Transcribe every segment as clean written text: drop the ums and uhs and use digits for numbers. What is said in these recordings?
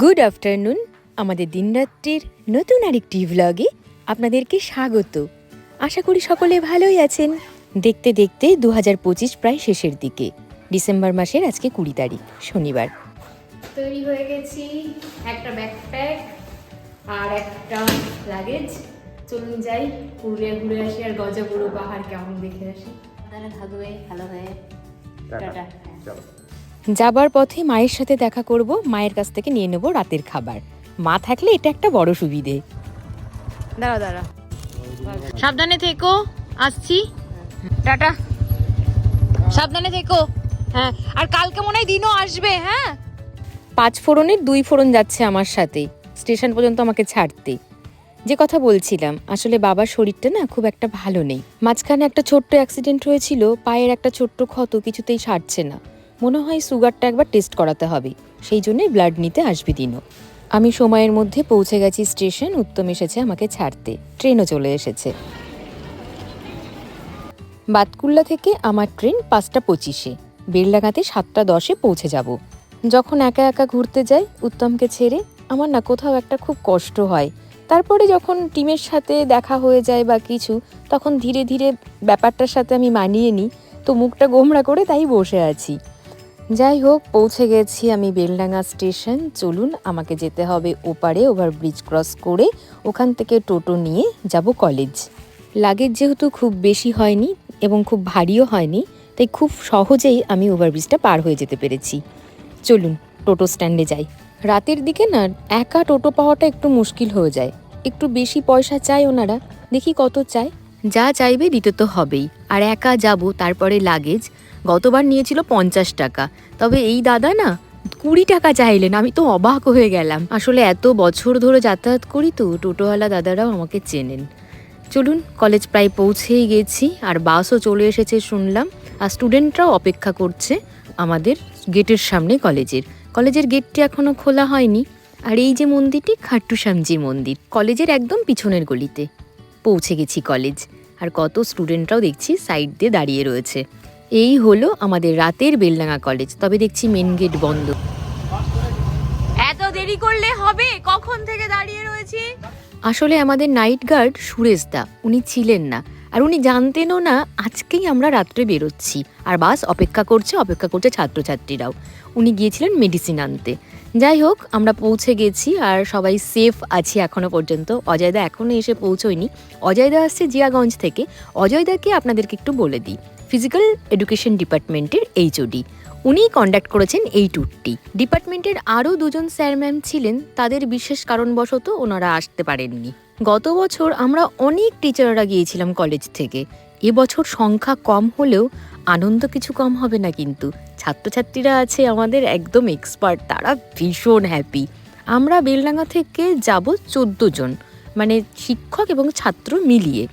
Good afternoon. আমাদের দিনরাত্রির নতুন আরেকটি ভ্লগে আপনাদেরকে স্বাগত। আশা করি সকলে ভালোই আছেন। দেখতে দেখতে 2025 প্রায় শেষের দিকে। ডিসেম্বর মাসের আজকে 20 তারিখ শনিবার। তৈরি হয়ে গেছি, একটা ব্যাকপ্যাক আর একটা লাগেজ। চলুন যাই, পুরুলিয়া ঘুরে আসি আর গজাপুরো পাহাড় কেমন দেখে আসি। ভালো হয়ে টাটা। যাবার পথে মায়ের সাথে দেখা করব, মায়ের কাছ থেকে নিয়ে নেব রাতের খাবার। মা থাকলে এটা একটা বড় সুবিধে। দাঁড়া সাবধানে থেকো, আসছি, টাটা। সাবধানে থেকো। হ্যাঁ, আর কালকে মনে হয় দিনও আসবে। হ্যাঁ, 5 ফোড়নের 2 ফোড়ন যাচ্ছে আমার সাথে স্টেশন পর্যন্ত আমাকে ছাড়তে। যে কথা বলছিলাম, আসলে বাবার শরীরটা না খুব একটা ভালো নেই। মাঝখানে একটা ছোট্ট অ্যাক্সিডেন্ট হয়েছিল, পায়ের একটা ছোট্ট ক্ষত কিছুতেই সারছে না। মনে হয় সুগারটা একবার টেস্ট করাতে হবে, সেই জন্যই ব্লাড নিতে আসবে দিনও। আমি সময়ের মধ্যে পৌঁছে গেছি স্টেশন। উত্তম এসেছে আমাকে ছাড়তে, ট্রেনও চলে এসেছে। বাতকুল্লা থেকে আমার ট্রেন 5টা 25-এ, বেলডাঙাতে 7টা 10-এ পৌঁছে যাব। যখন একা একা ঘুরতে যাই উত্তমকে ছেড়ে, আমার না কোথাও একটা খুব কষ্ট হয়। তারপরে যখন টিমের সাথে দেখা হয়ে যায় বা কিছু, তখন ধীরে ধীরে ব্যাপারটার সাথে আমি মানিয়ে নিই, তো মুখটা গোমড়া করে তাই বসে আছি। যাই হোক, পৌঁছে গেছি আমি বেলডাঙা স্টেশন। চলুন, আমাকে যেতে হবে ওপারে, ওভারব্রিজ ক্রস করে ওখান থেকে টোটো নিয়ে যাব কলেজ। লাগেজ যেহেতু খুব বেশি হয়নি এবং খুব ভারীও হয়নি, তাই খুব সহজেই আমি ওভারব্রিজটা পার হয়ে যেতে পেরেছি। চলুন টোটো স্ট্যান্ডে যাই। রাতের দিকে না একা টোটো পাওয়াটা একটু মুশকিল হয়ে যায়, একটু বেশি পয়সা চায় ওনারা, দেখি কত চায়। যা চাইবে দিতে তো হবেই। আর একা যাব, তারপরে লাগেজ। গতবার নিয়েছিল 50 টাকা, তবে এই দাদা না 20 টাকা চাইলেন। আমি তো অবাক হয়ে গেলাম। আসলে এত বছর ধরে যাতায়াত করি তো টোটোওয়ালা দাদারাও আমাকে চেনেন। চলুন, কলেজ প্রায় পৌঁছেই গেছি, আর বাসও চলে এসেছে শুনলাম। আর স্টুডেন্টরাও অপেক্ষা করছে আমাদের গেটের সামনে কলেজের গেটটি এখনো খোলা হয়নি। আর এই যে মন্দিরটি, খাট্টু শ্যামজির মন্দির, কলেজের একদম পিছনের গলিতে। পৌঁছে গেছি কলেজ, আর কত স্টুডেন্টরাও দেখছি সাইড দিয়ে দাঁড়িয়ে রয়েছে। এই হলো আমাদের রাতের বেলডাঙা কলেজ। তবে দেখছি মেন গেট বন্ধ। এত দেরি করলে হবে? কখন থেকে দাঁড়িয়ে রয়েছি। আসলে আমাদের নাইট গার্ড সুরেশ দা, উনি ছিলেন না, আর উনি জানতেনও না আজকেই আমরা রাত্রে বেরোচ্ছি। আর বাস অপেক্ষা করছে ছাত্রছাত্রীরাও। উনি গিয়েছিলেন মেডিসিন আনতে। যাই হোক, আমরা পৌঁছে গেছি আর সবাই সেফ আছি এখনো পর্যন্ত। অজয়দা এখনো এসে পৌঁছয়নি। অজয়দা আসছে জিয়াগঞ্জ থেকে। অজয়দাকে আপনাদেরকে একটু বলে দিই, ফিজিক্যাল এডুকেশন ডিপার্টমেন্টের HOD। উনিই কন্ডাক্ট করেছেন এই ট্যুরটি। ডিপার্টমেন্টের আরও 2জন স্যার ম্যাম ছিলেন, তাদের বিশেষ কারণবশত ওনারা আসতে পারেননি। গত বছর আমরা অনেক টিচাররা গিয়েছিলাম কলেজ থেকে। এবছর সংখ্যা কম হলেও আনন্দ কিছু কম হবে না কিন্তু। ছাত্রছাত্রীরা আছে আমাদের একদম এক্সপার্ট, তারা ভীষণ হ্যাপি। আমরা বেলডাঙা থেকে যাব 14 জন, মানে শিক্ষক এবং ছাত্র মিলিয়ে।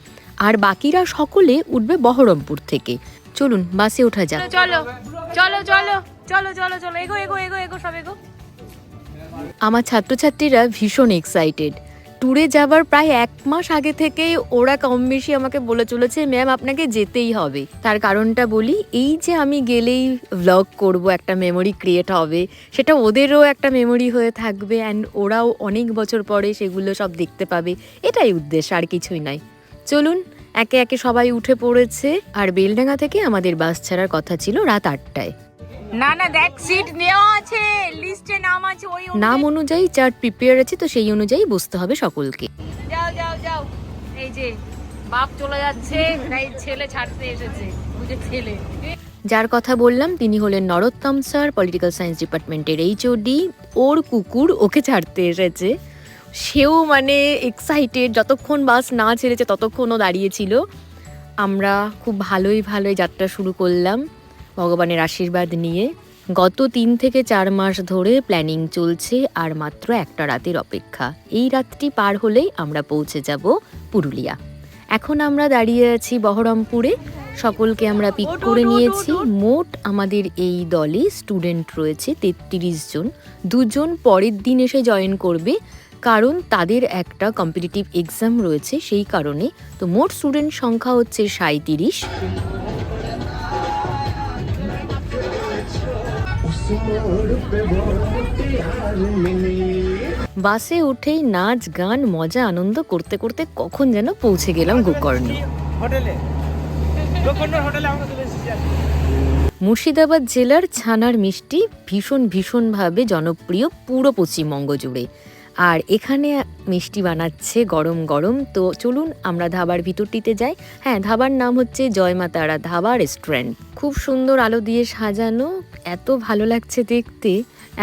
আর বাকিরা সকলে উঠবে বহরমপুর থেকে। চলুন বাসে ওঠা যাক। চলো চলো চলো চলো চলো চলো, এগো এগো এগো এগো সব এগো। আমার ছাত্রছাত্রীরা ভীষণ এক্সাইটেড। ট্যুরে যাবার প্রায় 1 মাস আগে থেকেই ওরা কম বেশি আমাকে বলে চলেছে, ম্যাম আপনাকে যেতেই হবে। তার কারণটা বলি, এই যে আমি গেলেই ভ্লগ করব, একটা মেমোরি ক্রিয়েট হবে, সেটা ওদেরও একটা মেমোরি হয়ে থাকবে, অ্যান্ড ওরাও অনেক বছর পরে সেগুলো সব দেখতে পাবে। এটাই উদ্দেশ্য, আর কিছুই নয়। চলুন, একে একে সবাই উঠে পড়েছে। আর বেলডাঙা থেকে আমাদের বাস ছাড়ার কথা ছিল রাত 8টায়। না দেখ, সিট নেওয়া আছে, লিস্টে নাম আছে, ওই নাম অনুযায়ী চার্ট প্রিপেয়ার আছে, তো সেই অনুযায়ী বসতে হবে সকলকে। যাও যাও যাও, এই যে বাপ চলে যাচ্ছে, তাই ছেলে ছাড়তে এসেছে, বুঝে ছেলে। যার কথা বললাম তিনি হলেন নরোত্তম স্যার, পলিটিক্যাল সায়েন্স ডিপার্টমেন্টের HOD। ওর কুকুর ওকে ছাড়তে এসেছে। সেও মানে এক্সাইটেড, যতক্ষণ বাস না ছেড়েছে ততক্ষণও দাঁড়িয়েছিল। আমরা খুব ভালোই যাত্রা শুরু করলাম ভগবানের আশীর্বাদ নিয়ে। গত 3 থেকে 4 মাস ধরে প্ল্যানিং চলছে, আর মাত্র একটা রাতের অপেক্ষা। এই রাতটি পার হলেই আমরা পৌঁছে যাব পুরুলিয়া। এখন আমরা দাঁড়িয়ে আছি বহরমপুরে। সকলকে আমরা পিক করে নিয়েছি। মোট আমাদের এই দলে স্টুডেন্ট রয়েছে 33 জন। 2 জন পরের দিন এসে জয়েন করবে, কারণ তাদের একটা কম্পিটিটিভ এক্সাম রয়েছে, সেই কারণে। তো মোট স্টুডেন্ট সংখ্যা হচ্ছে 37। বাসে উঠেই নাচ গান মজা আনন্দ করতে করতে কখন যেন পৌঁছে গেলাম গোকর্ণ। মুর্শিদাবাদ জেলার ছানার মিষ্টি ভীষণভাবে জনপ্রিয় পুরো পশ্চিমবঙ্গ জুড়ে। আর এখানে মিষ্টি বানাচ্ছে গরম গরম। তো চলুন আমরা ধাবার ভিতরটিতে যাই। হ্যাঁ, ধাবার নাম হচ্ছে জয় মা তারা ধাবা রেস্টুরেন্ট। খুব সুন্দর আলো দিয়ে সাজানো, এত ভালো লাগছে দেখতে।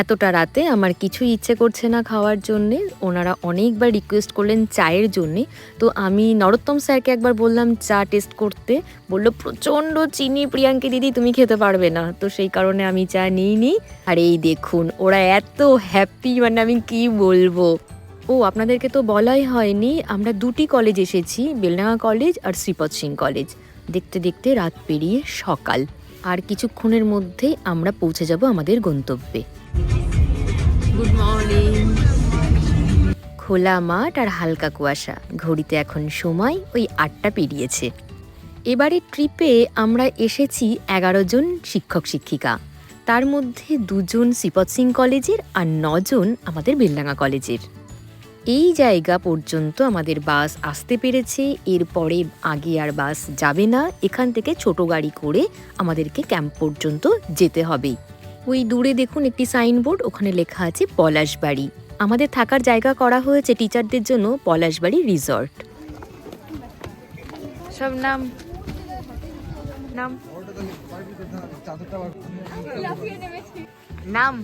এতটা রাতে আমার কিছুই ইচ্ছে করছে না খাওয়ার জন্যে। ওনারা অনেকবার রিকোয়েস্ট করলেন চায়ের জন্যে। তো আমি নরোত্তম স্যারকে একবার বললাম চা টেস্ট করতে, বললো প্রচণ্ড চিনি প্রিয়াঙ্কি দিদি, তুমি খেতে পারবে না। তো সেই কারণে আমি চা নিইনি। আর এই দেখুন ওরা এত হ্যাপি, মানে আমি কি বলবো। ও আপনাদেরকে তো বলাই হয়নি, আমরা দুটি কলেজ এসেছি, বেলডাঙ্গা কলেজ আর শ্রীপদ সিং কলেজ। দেখতে দেখতে রাত পেরিয়ে সকাল, আর কিছুক্ষণের মধ্যেই আমরা পৌঁছে যাব আমাদের গন্তব্যে। Good morning. খোলা মাঠ আর হালকা কুয়াশা, ঘড়িতে এখন সময় ওই 8টা পেরিয়েছে। এবারে ট্রিপে আমরা এসেছি 11 জন শিক্ষক শিক্ষিকা, তার মধ্যে 2 জন শ্রীপদ সিং কলেজের আর 9 জন আমাদের বেলডাঙ্গা কলেজের। এই জায়গা পর্যন্ত আমাদের বাস আসতে পেরেছে, এরপরে আগে আর বাস যাবে না। এখান থেকে ছোট গাড়ি করে আমাদেরকে ক্যাম্প পর্যন্ত যেতে হবে। ওই দূরে দেখুন একটি সাইনবোর্ড, ওখানে লেখা আছে পলাশবাড়ি। আমাদের থাকার জায়গা করা হয়েছে টিচারদের জন্য পলাশবাড়ি রিসর্ট। সব নাম নাম নাম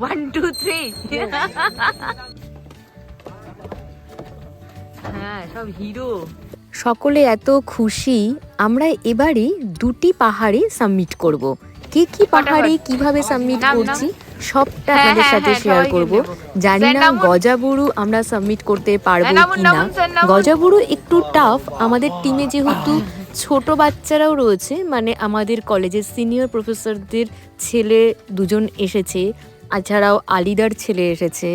1 2 3 হ্যাঁ, সব হিরো। সকলে এত খুশি। আমরা এবারে 2টি পাহাড়ে সাবমিট করব। কি পাহাড়ে কিভাবে সাবমিট করছি সবটা আপনাদের সাথে শেয়ার করব। জানি না গজাবুরু আমরা সাবমিট করতে পারবো কিনা। গজাবুরু একটু টাফ। আমাদের টিমে যেহেতু ছোট বাচ্চারাও রয়েছে, মানে আমাদের কলেজের সিনিয়র প্রফেসরদের ছেলে 2 জন এসেছে, এছাড়াও আলিদার ছেলে এসেছে।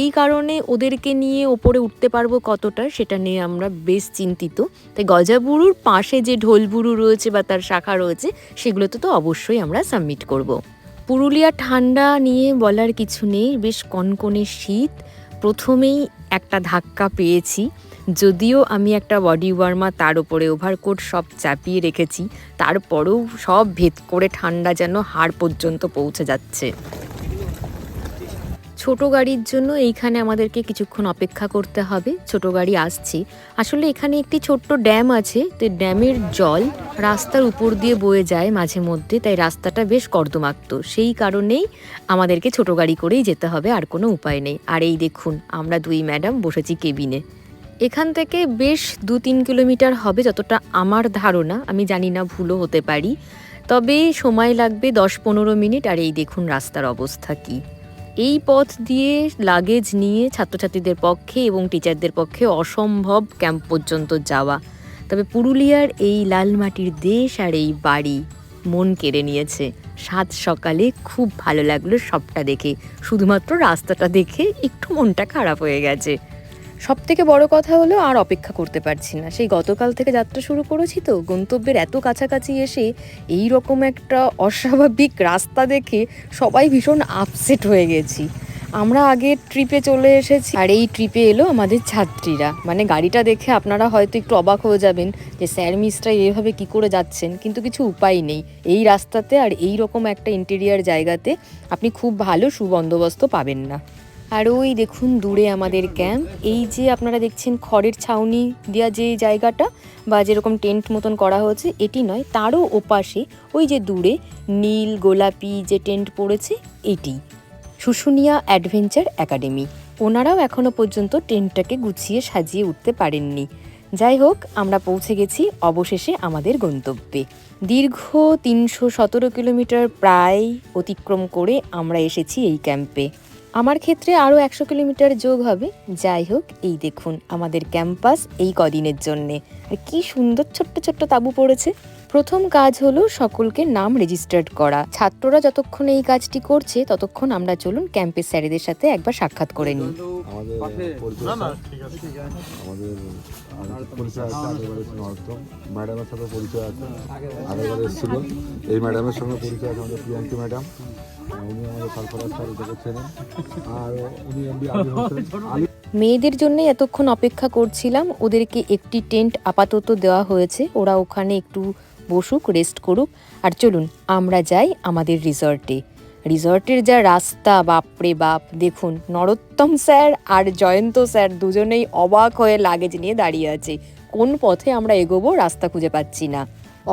এই কারণে ওদেরকে নিয়ে ওপরে উঠতে পারবো কতটা সেটা নিয়ে আমরা বেশ চিন্তিত। তাই গজাবুরুর পাশে যে ঢোলবুরু রয়েছে বা তার শাখা রয়েছে সেগুলোতে তো অবশ্যই আমরা সাবমিট করব। পুরুলিয়া ঠান্ডা নিয়ে বলার কিছু নেই, বেশ কনকনে শীত। প্রথমেই একটা ধাক্কা পেয়েছি, যদিও আমি একটা বডি ওয়ার্মার তার উপরে ওভারকোট সব চাপিয়ে রেখেছি, তারপরেও সব ভেদ করে ঠান্ডা যেন হাড় পর্যন্ত পৌঁছে যাচ্ছে। ছোট গাড়ির জন্য এইখানে আমাদেরকে কিছুক্ষণ অপেক্ষা করতে হবে। ছোট গাড়ি আসছে। আসলে এখানে একটি ছোট্ট ড্যাম আছে, তো ড্যামের জল রাস্তার উপর দিয়ে বয়ে যায় মাঝে মধ্যে, তাই রাস্তাটা বেশ কর্দমাক্ত। সেই কারণেই আমাদেরকে ছোট গাড়ি করেই যেতে হবে, আর কোনো উপায় নেই। আর এই দেখুন আমরা 2 ম্যাডাম বসেছি কেবিনে। এখান থেকে বেশ 2-3 কিলোমিটার হবে যতটা আমার ধারণা, আমি জানি না, ভুলও হতে পারি। তবে সময় লাগবে 10-15 মিনিট। আর এই দেখুন রাস্তার অবস্থা কি। এই পথ দিয়ে লাগেজ নিয়ে ছাত্রছাত্রীদের পক্ষে এবং টিচারদের পক্ষে অসম্ভব ক্যাম্প পর্যন্ত যাওয়া। তবে পুরুলিয়ার এই লাল মাটির দেশ আর এই বাড়ি মন কেড়ে নিয়েছে। সাত সকালে খুব ভালো লাগলো সবটা দেখে, শুধুমাত্র রাস্তাটা দেখে একটু মনটা খারাপ হয়ে গেছে। সব থেকে বড় কথা হলো আর অপেক্ষা করতে পারছি না। সেই গতকাল থেকে যাত্রা শুরু করেছি, তো গন্তব্যের এত কাছাকাছি এসে এই রকম একটা অস্বাভাবিক রাস্তা দেখে সবাই ভীষণ আপসেট হয়ে গেছি। আমরা আগের ট্রিপে চলে এসেছি আর এই ট্রিপে এলো আমাদের ছাত্রীরা। মানে গাড়িটা দেখে আপনারা হয়তো একটু অবাক হয়ে যাবেন যে স্যার মিসরা এভাবে কি করে যাচ্ছেন, কিন্তু কিছু উপায় নেই। এই রাস্তাতে আর এই রকম একটা ইন্টেরিয়ার জায়গাতে আপনি খুব ভালো সুবন্দোবস্ত পাবেন না। আর ওই দেখুন দূরে আমাদের ক্যাম্প। এই যে আপনারা দেখছেন খড়ের ছাউনি দেওয়া যে জায়গাটা বা যেরকম টেন্ট মতন করা হয়েছে, এটি নয়, তারও ওপাশে ওই যে দূরে নীল গোলাপি যে টেন্ট পড়েছে, এটি শুশুনিয়া অ্যাডভেঞ্চার একাডেমি। ওনারাও এখনো পর্যন্ত টেন্টটাকে গুছিয়ে সাজিয়ে উঠতে পারেননি। যাই হোক, আমরা পৌঁছে গেছি অবশেষে আমাদের গন্তব্যে। দীর্ঘ 317 কিলোমিটার প্রায় অতিক্রম করে আমরা এসেছি এই ক্যাম্পে। আমার ক্ষেত্রে আরও 100 কিলোমিটার যোগ হবে। যাই হোক, এই দেখুন আমাদের ক্যাম্পাস এই কদিনের জন্যে। আর কি সুন্দর ছোট্ট ছোট্ট তাঁবু পড়েছে। প্রথম কাজ হলো সকলকে নাম রেজিস্টার্ড করা। ছাত্ররা যতক্ষণ এই কাজটি করছে ততক্ষণ আমরা চলুন ক্যাম্পের স্যারেদের সাথে একবার সাক্ষাৎ করে নিই। ম্যাডামের সাথে পরিচয় আছে, আগেরবার এসেছিল। এই ম্যাডামের সঙ্গে পরিচয় আছে আমাদের প্রিয়াঙ্কি ম্যাডাম। উনি আমাদের সরফরাজ স্যার এটাকে চেনেন, আর উনি এমডি আলী হোসেন আলী। মেয়েদের জন্যই এতক্ষণ অপেক্ষা করছিলাম, ওদেরকে একটি টেন্ট আপাতত দেওয়া হয়েছে, ওরা ওখানে একটু বসুক, রেস্ট করুক। আর চলুন আমরা যাই আমাদের রিসর্টে। রিসর্টের যা রাস্তা, বাপরে বাপ! দেখুন, নরোত্তম স্যার আর জয়ন্ত স্যার দুজনেই অবাক হয়ে লাগেজ নিয়ে দাঁড়িয়ে আছে। কোন পথে আমরা এগোবো রাস্তা খুঁজে পাচ্ছি না।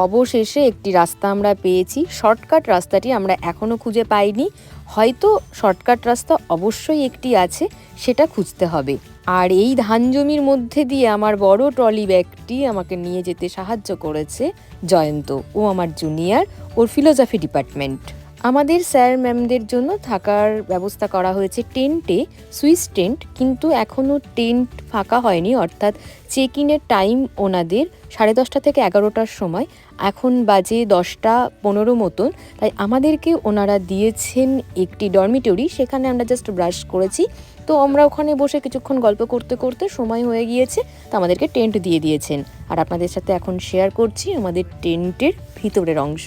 অবশেষে একটি রাস্তা আমরা পেয়েছি। শর্টকাট রাস্তাটি আমরা এখনও খুঁজে পাইনি, হয়তো শর্টকাট রাস্তা অবশ্যই একটি আছে, সেটা খুঁজতে হবে। আর এই ধান জমির মধ্যে দিয়ে আমার বড় ট্রলি ব্যাগটি আমাকে নিয়ে যেতে সাহায্য করেছে জয়ন্ত। ও আমার জুনিয়র, ওর ফিলোজফি ডিপার্টমেন্ট। আমাদের স্যার ম্যামদের জন্য থাকার ব্যবস্থা করা হয়েছে টেন্টে, সুইস টেন্ট, কিন্তু এখনও টেন্ট ফাঁকা হয়নি, অর্থাৎ চেক ইনের টাইম ওনাদের 10:30 থেকে 11টার সময়। এখন বাজে 10:15 মতন, তাই আমাদেরকে ওনারা দিয়েছেন একটি ডরমিটরি, সেখানে আমরা জাস্ট ব্রাশ করেছি। তো আমরা ওখানে বসে কিছুক্ষণ গল্প করতে করতে সময় হয়ে গিয়েছে, তো আমাদেরকে টেন্ট দিয়ে দিয়েছেন। আর আপনাদের সাথে এখন শেয়ার করছি আমাদের টেন্টের ভিতরের অংশ।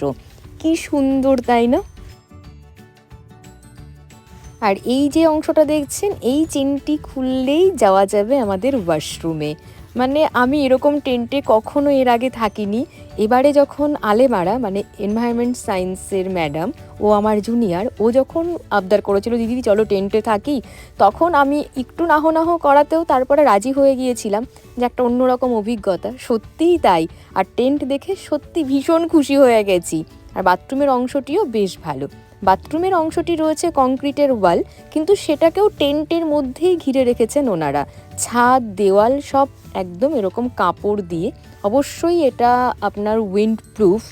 কি সুন্দর, তাই না? আর এই যে অংশটা দেখছেন, এই চেনটি খুললেই যাওয়া যাবে আমাদের ওয়াশরুমে। মানে আমি এরকম টেন্টে কখনো এর আগে থাকিনি। এবারে যখন আলেমারা, মানে এনভায়রনমেন্ট সায়েন্সের ম্যাডাম, ও আমার জুনিয়র, ও যখন আবদার করেছিল দিদি চলো টেন্টে থাকি, তখন আমি একটু নাহ করাতেও তারপরে রাজি হয়ে গিয়েছিলাম, যে একটা অন্যরকম অভিজ্ঞতা। সত্যিই তাই। আর টেন্ট দেখে সত্যি ভীষণ খুশি হয়ে গেছি। আর বাথরুমের অংশটিও বেশ ভালো। বাথরুমের অংশটি রয়েছে কংক্রিটের ওয়াল, কিন্তু সেটাকেও টেন্টের মধ্যেই ঘিরে রেখেছেন ওনারা। ছাদ, দেওয়াল সব একদম এরকম কাপড় দিয়ে। অবশ্যই এটা আপনার উইন্ড প্রুফ।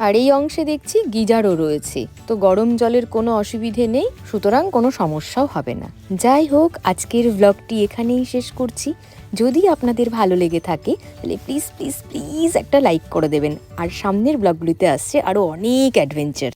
আর এই অংশে দেখছি গিজারও রয়েছে, তো গরম জলের কোনো অসুবিধে নেই, সুতরাং কোনো সমস্যাও হবে না। যাই হোক, আজকের ব্লগটি এখানেই শেষ করছি। যদি আপনাদের ভালো লেগে থাকে তাহলে প্লিজ প্লিজ প্লিজ একটা লাইক করে দেবেন। আর সামনের ব্লগগুলিতে আসছে আরও অনেক অ্যাডভেঞ্চার।